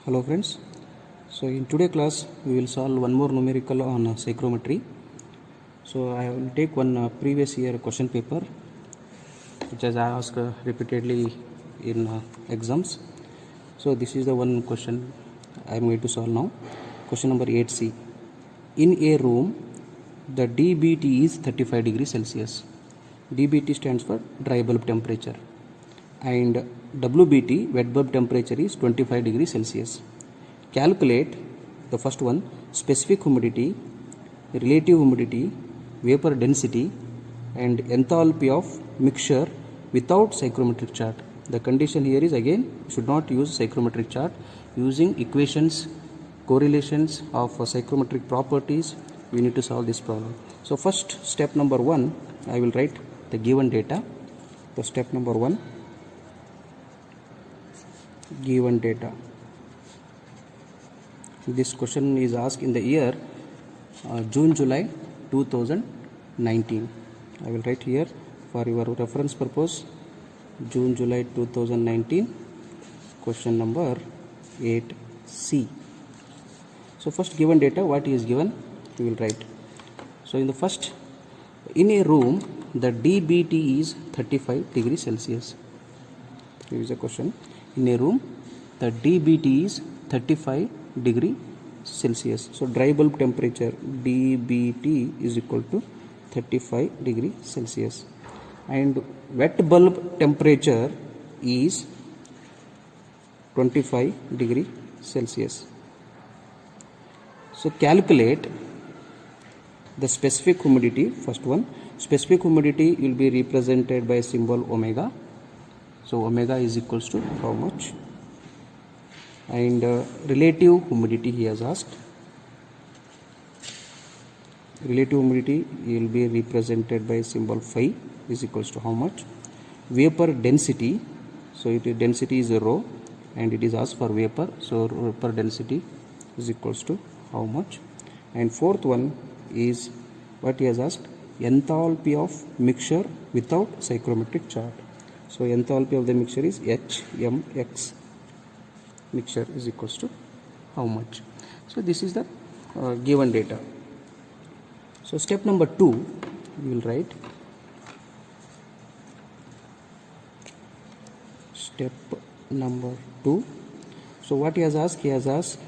Hello friends. So in today class we will solve one more numerical on psychrometry. So I will take one previous year question paper which has asked repeatedly in exams. So this is the one question I am going to solve now. Question number 8C. In a room the DBT is 35 degrees Celsius. DBT stands for dry bulb temperature, and WBT, wet bulb temperature, is 25 degrees Celsius. Calculate the first one: specific humidity, relative humidity, vapor density, and enthalpy of mixture without psychrometric chart. The condition here is, again, should not use psychrometric chart. Using equations, correlations of psychrometric properties, we need to solve this problem. So first, step number 1, I will write the given data. So step number 1, given data. This question is asked in the year June-July 2019. I will write here for your reference purpose, June-July 2019, question number 8C. So first, given data, what is given, we will write. So in the first, in a room the DBT is 35 degrees Celsius. Here is a question. In a room the DBT is 35 degree Celsius. So dry bulb temperature DBT is equal to 35 degree Celsius, and wet bulb temperature is 25 degree Celsius. So calculate the specific humidity. First one, specific humidity will be represented by symbol omega. So omega is equals to how much? And relative humidity he has asked. Relative humidity will be represented by symbol phi, is equals to how much? Vapor density, so it is, density is rho, and it is asked for vapor, so vapor density is equals to how much? And fourth one is what he has asked: enthalpy of mixture without psychrometric chart. So enthalpy of the mixture is HMX. Mixture is equals to how much? So this is the given data. So step number 2, we will write. Step number 2. So what he has asked? He has asked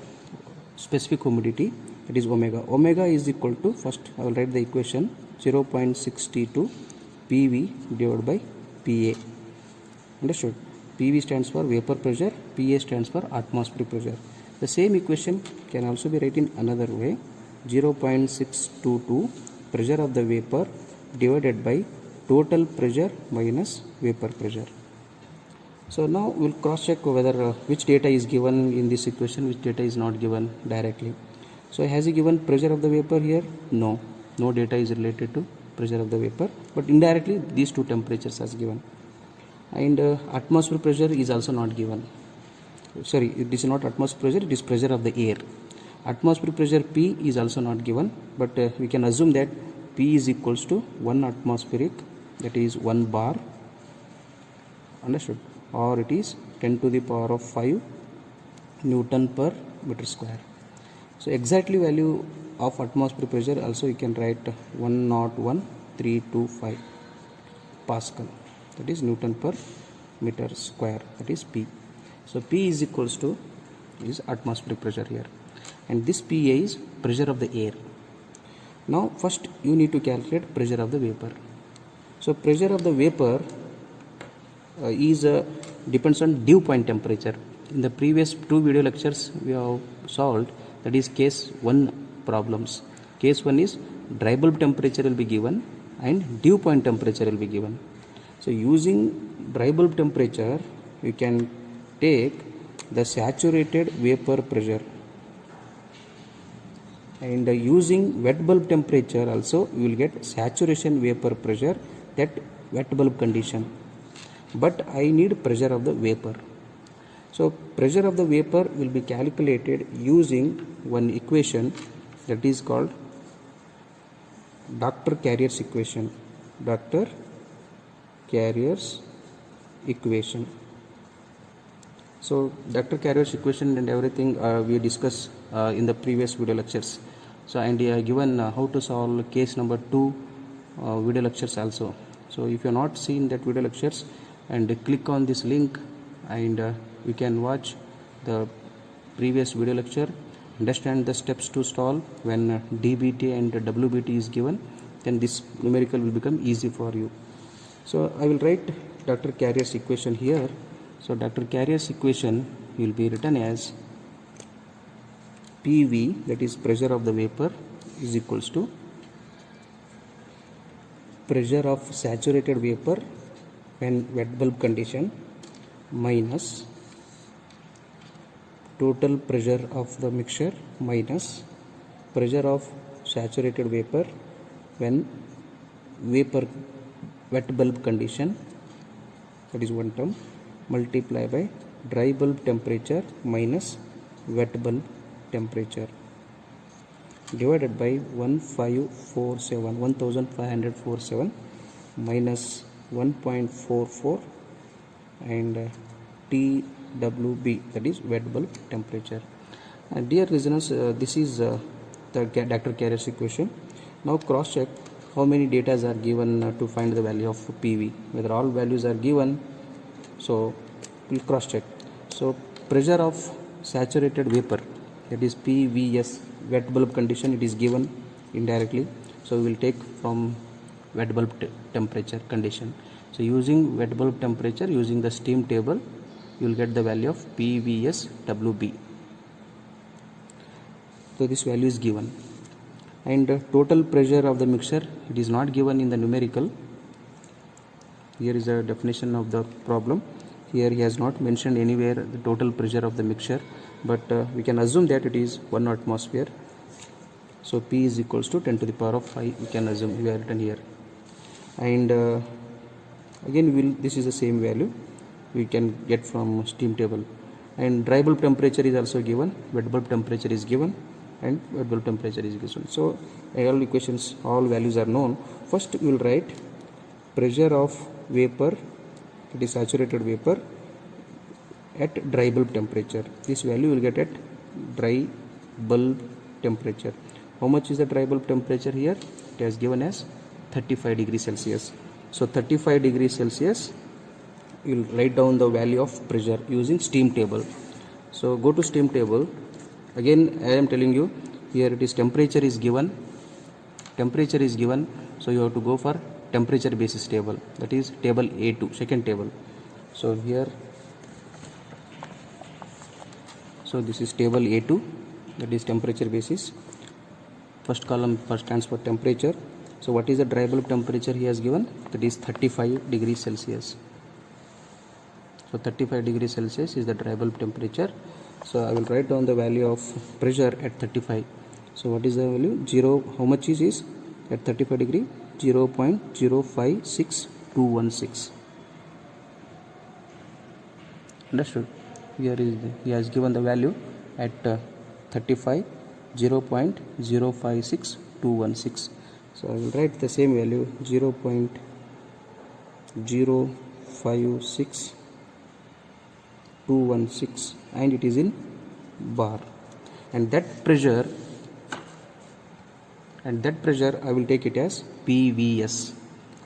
specific humidity, that is omega. Omega is equal to, first I will write the equation, 0.62 PV divided by PA. Understood? PV stands for vapor pressure, PA stands for atmospheric pressure. The same equation can also be written another way: 0.622 pressure of the vapor divided by total pressure minus vapor pressure. So now we will cross check whether which data is given in this equation, which data is not given directly. So has he given pressure of the vapor here? No. No data is related to pressure of the vapor, but indirectly these two temperatures as given. And atmospheric pressure is also not given. Sorry, it is not atmospheric pressure, it is pressure of the air. Atmospheric pressure P is also not given, but we can assume that P is equals to 1 atmospheric, that is 1 bar. Understood? Or it is 10 to the power of 5 Newton per meter square. So exactly value of atmospheric pressure also you can write 101,325 Pascal, that is Newton per meter square, that is P. So P is equals to is atmospheric pressure here, and this PA is pressure of the air. Now first you need to calculate pressure of the vapor. So pressure of the vapor is depends on dew point temperature. In the previous 2 video lectures we have solved, that is case 1 problems. Case 1 is dry bulb temperature will be given and dew point temperature will be given. So using dry bulb temperature you can take the saturated vapor pressure, and using wet bulb temperature also you will get saturation vapor pressure, that wet bulb condition. But I need pressure of the vapor. So pressure of the vapor will be calculated using one equation that is called Doctor-Carrier's equation. Doctor-Carrier's equation. So Dr. Carrier's equation and everything we discussed in the previous video lectures. So and given how to solve case number 2 video lectures also. So if you are not seen that video lectures, and click on this link, and you can watch the previous video lecture, understand the steps to solve when DBT and WBT is given, then this numerical will become easy for you. So I will write Dr. Carrier's equation here. So Dr. Carrier's equation will be written as PV, that is pressure of the vapor, is equals to pressure of saturated vapor when wet bulb condition minus total pressure of the mixture minus pressure of saturated vapor when wet bulb condition, that is one term, multiply by dry bulb temperature minus wet bulb temperature divided by 1547 minus 1.44 and TWB, that is wet bulb temperature. And dear listeners, this is the Dr. Carrier's equation. Now cross check how many data are given to find the value of PV. Whether all values are given, so we'll cross check. So pressure of saturated vapor, that is PVS, wet bulb condition, it is given indirectly, so we will take from wet bulb temperature condition. So using wet bulb temperature, using the steam table, you will get the value of PVSWB. So this value is given. And total pressure of the mixture, it is not given in the numerical. Here is a definition of the problem. Here he has not mentioned anywhere the total pressure of the mixture, but we can assume that it is 1 atmosphere. So P is equals to 10 to the power of 5, we can assume, we have written here. And again this is the same value we can get from steam table. And dry bulb temperature is also given, wet bulb temperature is given, and wet bulb temperature is given. So all equations, all values are known. First we will write pressure of vapor, it is saturated vapor, at dry bulb temperature. This value will get at dry bulb temperature. How much is the dry bulb temperature here? It is given as 35 degrees Celsius. So 35 degrees Celsius, you will write down the value of pressure using steam table. So go to steam table. Again I am telling you, here it is temperature is given, so you have to go for temperature basis table, that is table A2, second table. So here, so this is table A2, that is temperature basis. First column first stands for temperature. So what is the dry bulb temperature he has given? That is 35 degrees Celsius. So 35 degrees Celsius is the dry bulb temperature. So I will write down the value of pressure at 35. So what is the value? How much is at 35 degree? 0.056216. Understood? Here is he has given the value at 35, 0.056216. So I will write the same value, 0.056216, and it is in bar. And that pressure I will take it as PVS.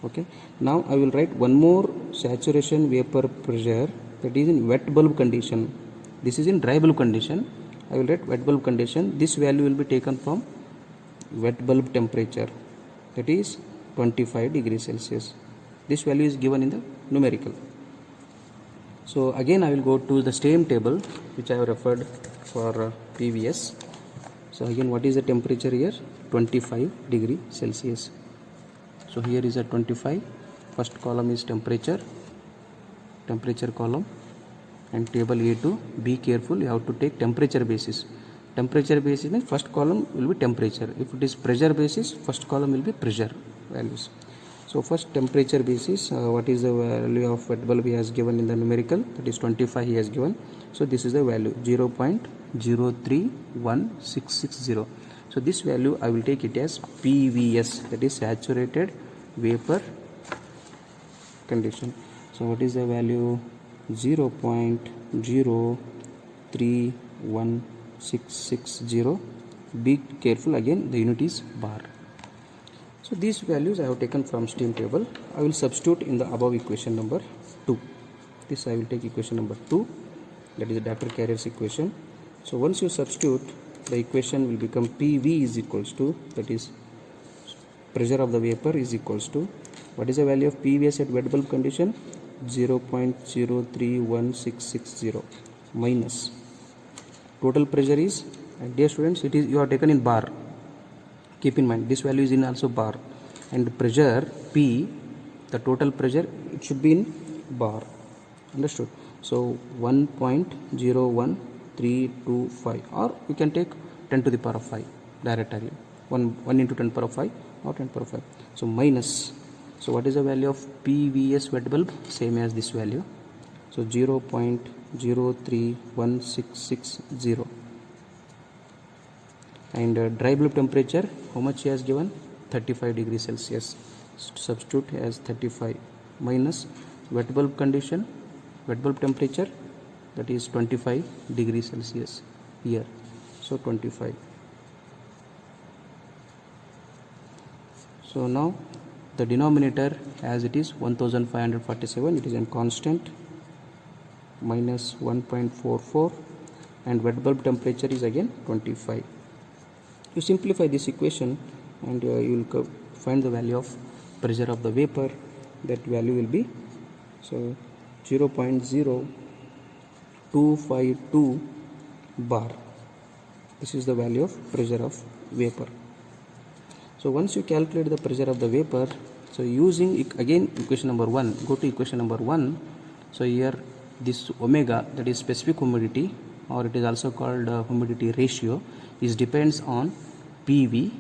Okay. Now I will write one more saturation vapor pressure, that is in wet bulb condition. This is in dry bulb condition. I will write wet bulb condition. This value will be taken from wet bulb temperature, that is 25 degrees Celsius. This value is given in the numerical. So again I will go to the same table which I have referred for PVS. So again, what is the temperature here? 25 degree Celsius. So here is a 25. First column is temperature column, and table A2. Be careful, you have to take temperature basis. Temperature basis means first column will be temperature. If it is pressure basis, first column will be pressure values. So first temperature basis, what is the value of wet bulb he has given in the numerical? That is 25 he has given. So this is the value, 0.031660. So this value I will take it as PVS, that is saturated vapor condition. So what is the value? 0.031660. 0.03160. Be careful, again the unit is bar. So these values I have taken from steam table. I will substitute in the above equation number 2. This I will take equation number 2, that is the Dr. Carrier's equation. So once you substitute, the equation will become PV is equals to, that is pressure of the vapor is equals to, what is the value of PVS at wet bulb condition? 0.031660 minus total pressure is, and dear students, it is, you are taken in bar. Keep in mind this value is in also bar, and pressure P, the total pressure, it should be in bar. Understood? So 1.01325, or you can take 10 to the power of 5 directly, 1 into 10 power of 5 or 10 power of 5. So minus, so what is the value of PVS wet bulb? Same as this value, so 0.03160. And dry bulb temperature, how much he has given? 35 degrees Celsius. Substitute as 35 minus wet bulb condition, wet bulb temperature, that is 25 degrees Celsius here, so 25. So now the denominator, as it is 1547, it is a constant, minus 1.44, and wet bulb temperature is again 25. You simplify this equation and you will find the value of pressure of the vapor. That value will be, so 0.0252 bar. This is the value of pressure of vapor. So once you calculate the pressure of the vapor, so using again equation number 1, go to equation number 1. So here this omega, that is specific humidity, or it is also called humidity ratio, is depends on PV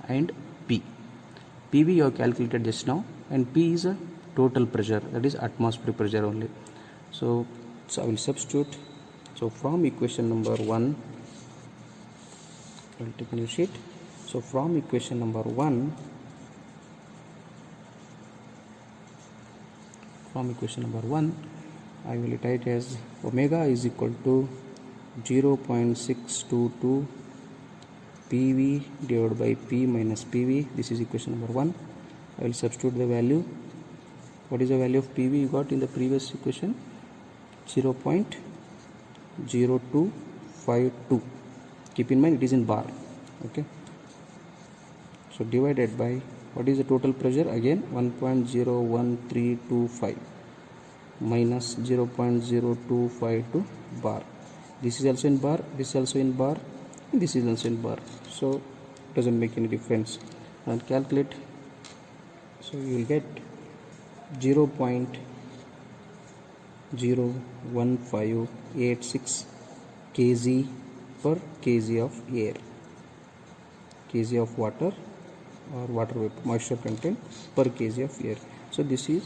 and P. PV you have calculated just now, and P is a total pressure, that is atmospheric pressure only. So I will substitute. So from equation number 1, I will take a new sheet. So from equation number 1, I will write as omega is equal to 0.622 PV divided by P minus PV. This is equation number 1. I will substitute the value. What is the value of PV you got in the previous equation? 0.0252. Keep in mind it is in bar. Okay. So divided by, what is the total pressure? Again 1.01325 minus 0.0252 bar. This is also in bar, this is also in bar, and this is also in bar. So it doesn't make any difference. And calculate. So you will get 0.01586 kg per kg of air, kg of water or water vapor, moisture content per kg of air. So this is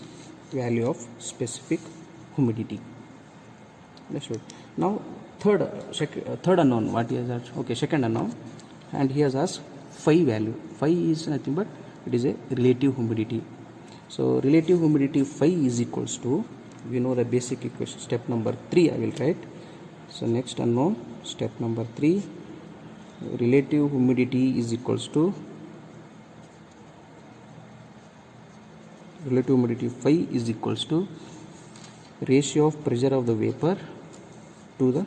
value of specific humidity. That's right. Now third unknown, what he has asked? Okay, second unknown, and he has asked phi value. Phi is nothing but it is a relative humidity. So relative humidity phi is equals to, we know the basic equation. Step number 3 I will write. So next unknown, step number 3, relative humidity is equals to, relative humidity phi is equals to ratio of pressure of the vapor to the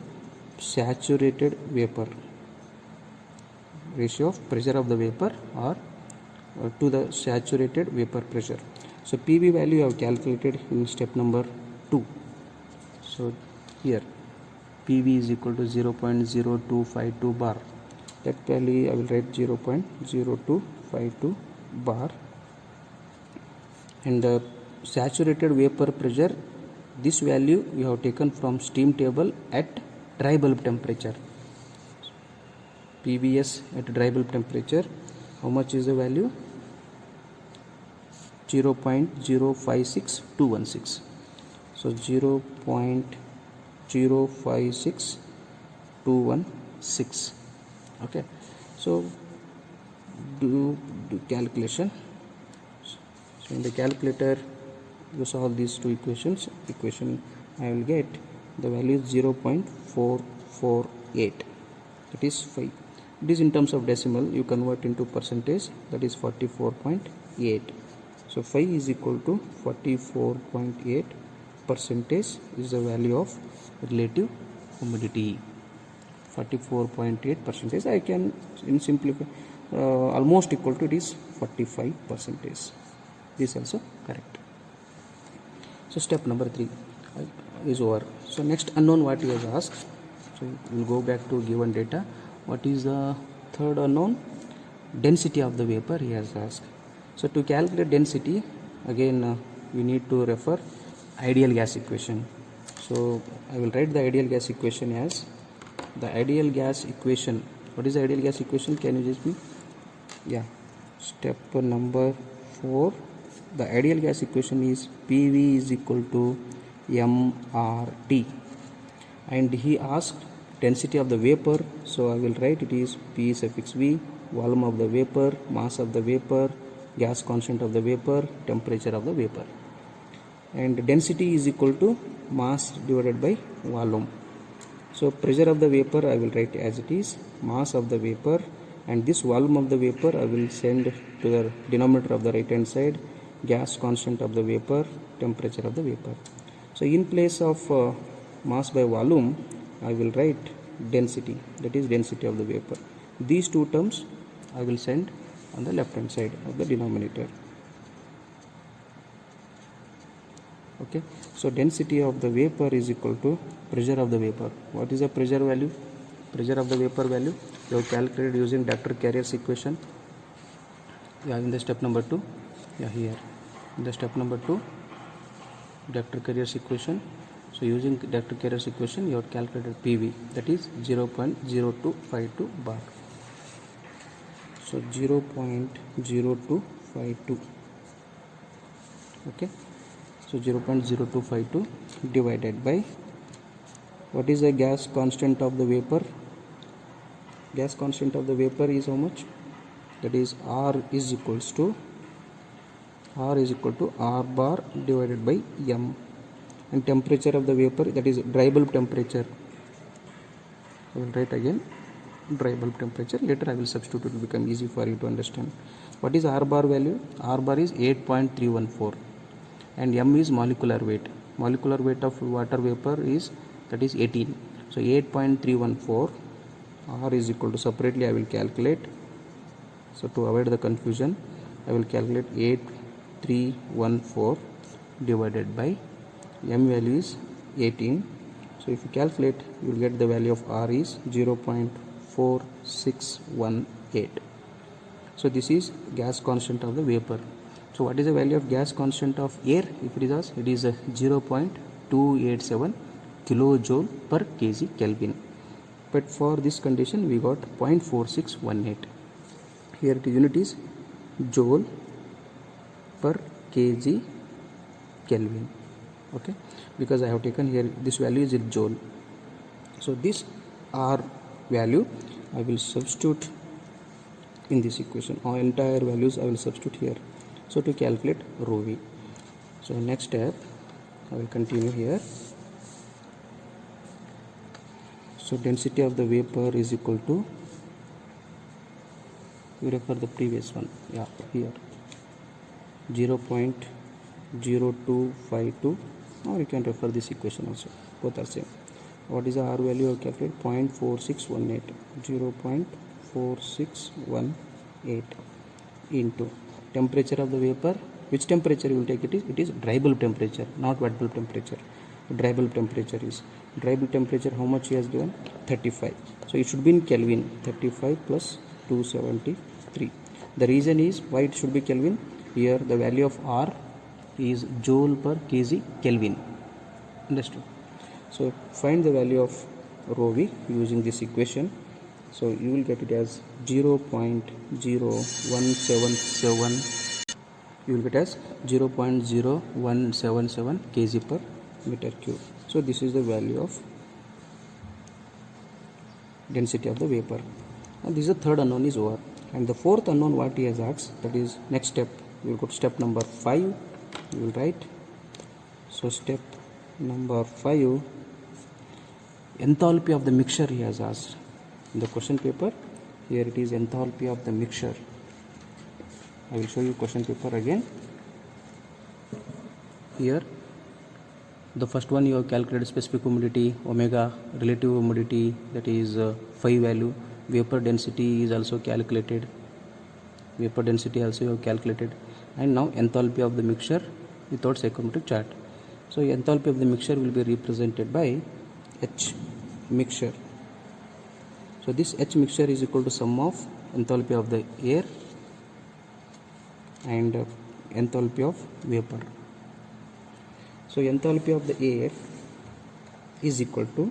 saturated vapor, ratio of pressure of the vapor or to the saturated vapor pressure. So PV value you have calculated in step number 2. So here PV is equal to 0.0252 bar. That value I will write 0.0252 bar. And the saturated vapor pressure, this value we have taken from steam table at dry bulb temperature. PVS at dry bulb temperature, how much is the value? 0.056216. So 0.056216. Okay, so do calculation. So in the calculator you solve these two equations. Equation I will get the value is 0.448, that is 5. It is in terms of decimal, you convert into percentage, that is 44.8. So 5 is equal to 44.8 percentage is the value of relative humidity. 44.8 percentage, I can in simplify almost equal to, it is 45 percentage. This also correct. So step number 3 is over. So next unknown what he has asked. So we'll go back to given data. What is the third unknown? Density of the vapor he has asked. So to calculate density, again we need to refer ideal gas equation. So I will write the ideal gas equation as the ideal gas equation. What is the ideal gas equation? Can you just be? Yeah. Step number 4. The ideal gas equation is PV is equal to mRT. And he asked density of the vapor. So I will write it is P suffix V, volume of the vapor, mass of the vapor, gas constant of the vapor, temperature of the vapor. And density is equal to mass divided by volume. So pressure of the vapor I will write as it is, mass of the vapor, and this volume of the vapor I will send to the denominator of the right hand side, gas constant of the vapor, temperature of the vapor. So in place of mass by volume I will write density, that is density of the vapor. These two terms I will send on the left hand side of the denominator. Okay, so density of the vapor is equal to pressure of the vapor. What is the pressure value? Pressure of the vapor value you have calculated using Dr. Carrier's equation. Yeah, in the step number 2. Yeah, here in the step number 2, Dr. Carrier's equation. So using Dr. Carrier's equation you have calculated PV, that is 0.0252 bar. So 0.0252. Okay, so 0.0252 divided by, what is the gas constant of the vapor? Gas constant of the vapor is how much? That is R is equals to R bar divided by M. And temperature of the vapor, that is dry bulb temperature. I will write again dry bulb temperature. Later I will substitute, it will become easy for you to understand. What is R bar value? R bar is 8.314 and M is molecular weight. Molecular weight of water vapor is, that is 18. So 8.314, R is equal to, separately I will calculate. So to avoid the confusion I will calculate 8.314 divided by M value is 18. So if you calculate you will get the value of R is 0.4618. So this is gas constant of the vapor. So what is the value of gas constant of air? If it is it is 0.287 kilojoule per kg Kelvin. But for this condition we got 0.4618. Here the unit is joule per kg Kelvin. Okay, because I have taken here this value is in joule. So this R value I will substitute in this equation. All entire values I will substitute here. So to calculate rho V. So next step I will continue here. So density of the vapor is equal to, we refer the previous one, yeah, here 0.0252, or you can refer this equation also, both are same. What is the R value of calculate? 0.4618, 0.4618 into temperature of the vapor. Which temperature you will take? It is dry bulb temperature, not wet bulb temperature. Dry bulb temperature is, dry bulb temperature how much he has given? 35. So it should be in Kelvin. 35 plus 273. The reason is why it should be Kelvin. Here the value of R is joule per kg Kelvin. Understood? So find the value of rho V using this equation. So you will get it as 0.0177. You will get as 0.0177 kg per meter cube. So this is the value of density of the vapor. And this is the third unknown is over. And the fourth unknown what he has asked, that is next step. We will go to step number 5. You will write. So step number 5, enthalpy of the mixture he has asked. In the question paper, here it is enthalpy of the mixture. I will show you question paper again. Here the first one, you have calculated specific humidity omega, relative humidity, that is phi value, vapor density is also calculated, vapor density also you have calculated, and now enthalpy of the mixture without psychrometric chart. So enthalpy of the mixture will be represented by H mixture. So this H mixture is equal to sum of enthalpy of the air and enthalpy of vapor. So enthalpy of the air is equal to,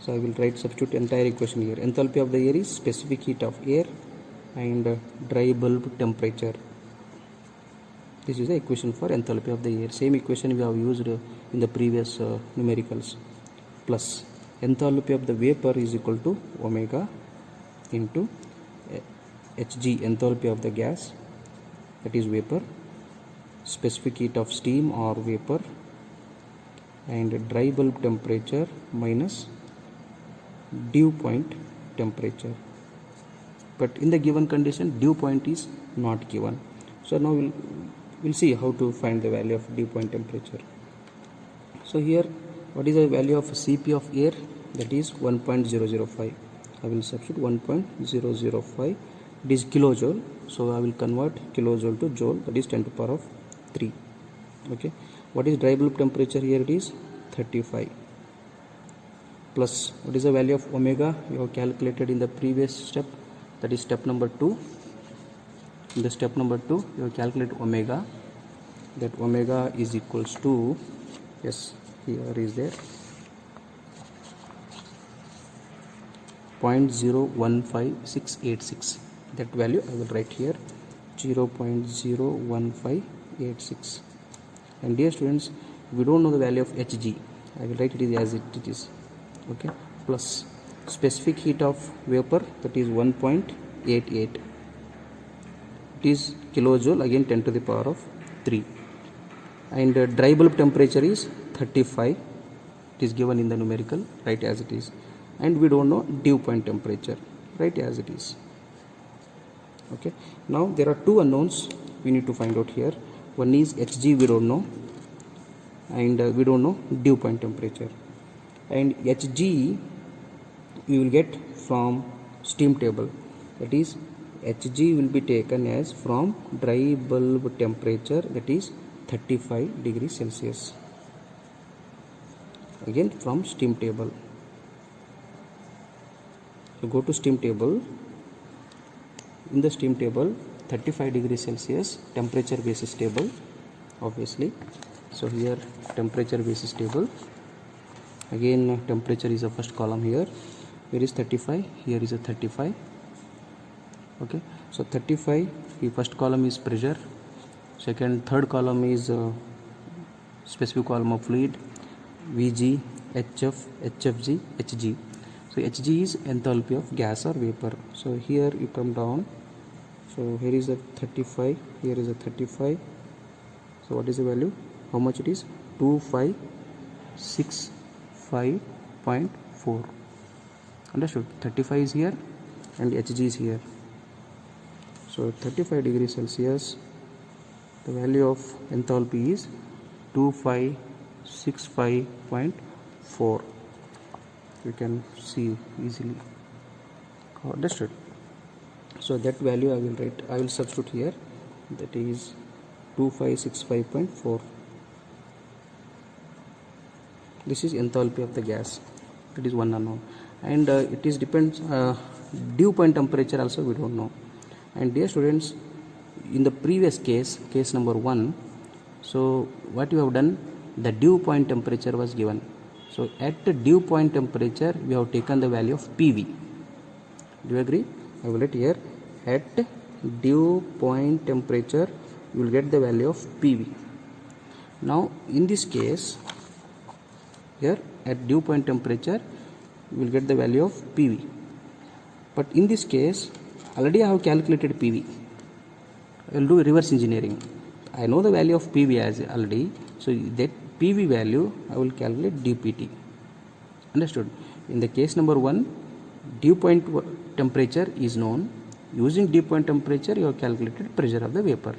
so I will substitute entire equation here. Enthalpy of the air is specific heat of air and dry bulb temperature. This is the equation for enthalpy of the air. Same equation we have used in the previous numericals. Plus enthalpy of the vapor is equal to omega into Hg, enthalpy of the gas, that is vapor, specific heat of steam or vapor, and dry bulb temperature minus dew point temperature. But in the given condition, dew point is not given. So now we'll see how to find the value of dew point temperature. So here, what is the value of Cp of air? That is 1.005. I will substitute 1.005. It is kilojoule, so I will convert kilojoule to joule, that is 10 to the power of 3. Okay, what is dry bulb temperature? Here it is 35. Plus what is the value of omega? You have calculated in the previous step, that is step number 2. In the step number 2, you have calculated omega, that omega is equals to, yes, here is there, 0.015686. That value I will write here, 0.01586. And dear students, we don't know the value of Hg. I will write it as it is. Okay, plus specific heat of vapor, that is 1.88. It is kilojoule, again 10 to the power of 3. And dry bulb temperature is 35. It is given in the numerical, write as it is. And we don't know dew point temperature, write as it is. Okay, now there are two unknowns we need to find out here. One is Hg, we don't know, and we don't know dew point temperature. And Hg we will get from steam table, that is Hg will be taken as from dry bulb temperature, that is 35 degrees Celsius, again from steam table. So go to steam table. In the steam table, 35 degrees Celsius temperature basis table, obviously. So here temperature basis table, again temperature is the first column here. Here is 35, here is a 35. Okay, so 35, the first column is pressure, third column is specific column of fluid, Vg, Hf, Hfg, Hg. So Hg is enthalpy of gas or vapor. So here you come down. So here is a 35, here is a 35. So what is the value? How much it is? 2565.4. Understood? 35 is here and Hg is here. So 35 degrees Celsius, the value of enthalpy is 2565.4. You can see easily. Understood? So that value I will substitute here, that is 2565.4. This is enthalpy of the gas, that is one unknown, and it is depends dew point temperature also we don't know. And dear students, in the previous case number 1, so what you have done, the dew point temperature was given. So at the dew point temperature we have taken the value of PV. Do you agree? I will write here, at dew point temperature you will get the value of PV. Now in this case, here at dew point temperature you will get the value of PV. But in this case already I have calculated PV. I will do reverse engineering. I know the value of PV as already, so that PV value I will calculate dPT. Understood? In the case number 1, dew point temperature is known. Using dew point temperature, you have calculated pressure of the vapor.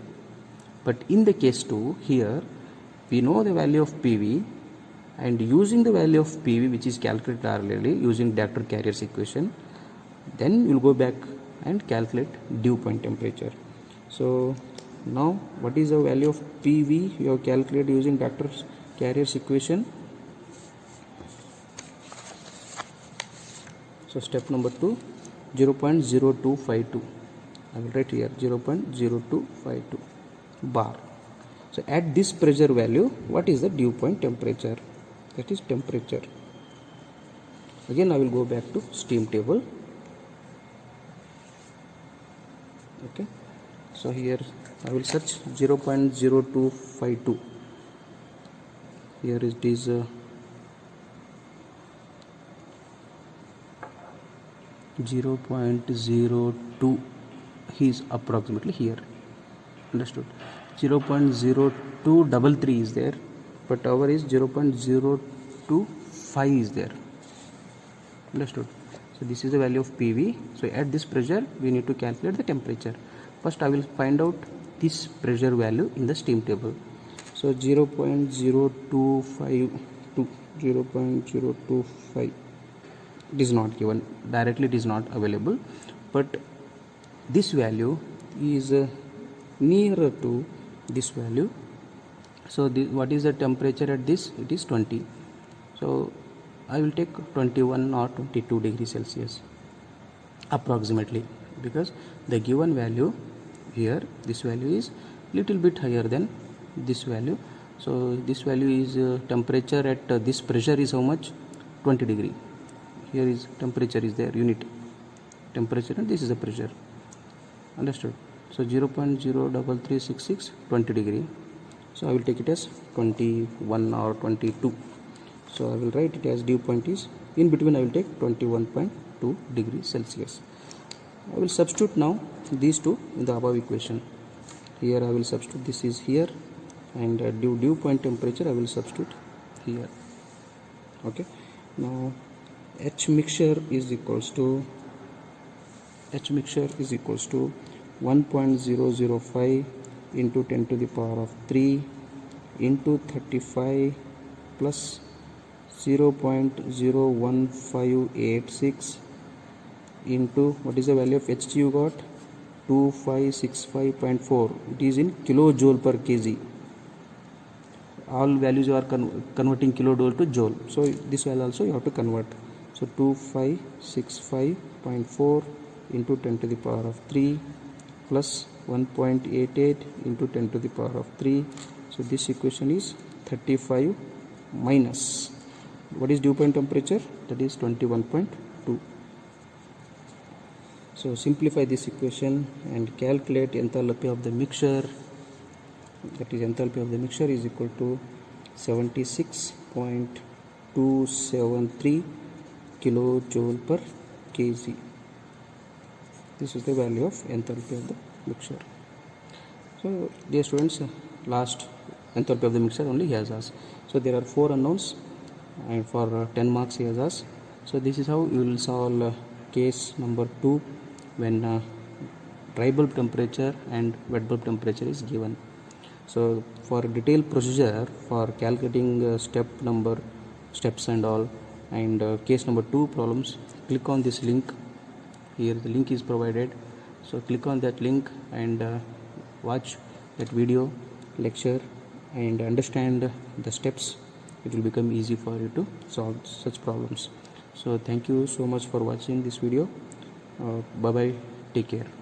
But in the case 2, here we know the value of PV, and using the value of PV, which is calculated earlier using Dr. Carrier's equation, then you will go back and calculate dew point temperature. So now what is the value of PV you have calculated using Dr. Carrier's equation? So step number 2, 0.0252. I will write here 0.0252 bar. So at this pressure value, what is the dew point temperature? That is temperature. Again I will go back to steam table. Okay, so here I will search 0.0252. Here it is 0.02 is approximately here. Understood? 0.0233 is there, but our is 0.025 is there. Understood? So this is the value of PV. So at this pressure we need to calculate the temperature. First I will find out this pressure value in the steam table. So 0.025 to 0.025, it is not given directly, it is not available, but this value is nearer to this value. So what is the temperature at this? It is 20. So I will take 21 or 22 degrees Celsius approximately, because the given value here, this value is little bit higher than this value. So this value is temperature at this pressure is how much? 20 degree. Here is temperature is there, unit temperature, and this is the pressure. Understood? So 0.03366, 20 degree. So I will take it as 21 or 22. So I will write it as dew point is, in between I will take 21.2 degrees Celsius. I will substitute now these two in the above equation. Here I will substitute, this is here, and dew point temperature I will substitute here. Okay, now H mixture is equals to 1.005 into 10 to the power of 3 into 35 plus 0.01586 into, what is the value of Hg you got? 2565.4. It is in kilojoule per kg. All values you are converting kilojoule to joule, so this value also you have to convert. So 2565.4 into 10 to the power of 3 plus 1.88 into 10 to the power of 3. So this equation is 35 minus, what is dew point temperature? That is 21.2. So simplify this equation and calculate enthalpy of the mixture. That is, enthalpy of the mixture is equal to 76.273 kilojoule per kg. This is the value of enthalpy of the mixture. So dear students, last enthalpy of the mixture only he has asked. So there are 4 unknowns, and for 10 marks he has asked. So this is how you will solve case number 2 when dry bulb temperature and wet bulb temperature is given. So for detailed procedure for calculating steps and all, and case number 2 problems, click on this link. Here the link is provided, so click on that link and watch that video lecture and understand the steps. It will become easy for you to solve such problems. So thank you so much for watching this video. Bye bye, take care.